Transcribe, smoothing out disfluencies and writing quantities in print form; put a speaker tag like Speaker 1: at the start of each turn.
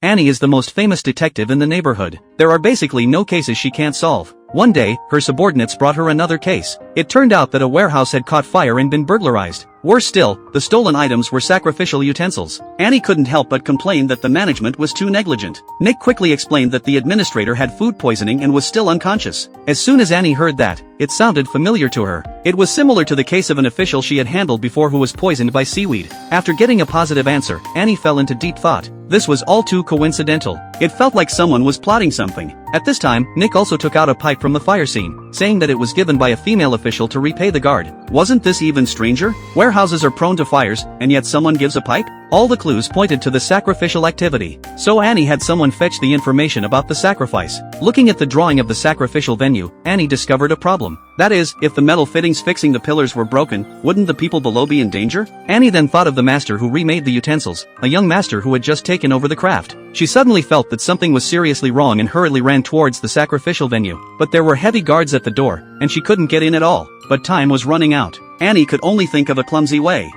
Speaker 1: Annie is the most famous detective in the neighborhood. There are basically no cases she can't solve. One day, her subordinates brought her another case. It turned out that a warehouse had caught fire and been burglarized. Worse still, the stolen items were sacrificial utensils. Annie couldn't help but complain that the management was too negligent. Nick quickly explained that the administrator had food poisoning and was still unconscious. As soon as Annie heard that, it sounded familiar to her. It was similar to the case of an official she had handled before who was poisoned by seaweed. After getting a positive answer, Annie fell into deep thought. This was all too coincidental. It felt like someone was plotting something. At this time, Nick also took out a pipe from the fire scene, saying that it was given by a female official to repay the guard. Wasn't this even stranger? Warehouses are prone to fires, and yet someone gives a pipe? All the clues pointed to the sacrificial activity. So Annie had someone fetch the information about the sacrifice. Looking at the drawing of the sacrificial venue, Annie discovered a problem. That is, if the metal fittings fixing the pillars were broken, wouldn't the people below be in danger? Annie then thought of the master who remade the utensils, a young master who had just taken over the craft. She suddenly felt that something was seriously wrong and hurriedly ran towards the sacrificial venue. But there were heavy guards at the door, and she couldn't get in at all. But time was running out. Annie could only think of a clumsy way.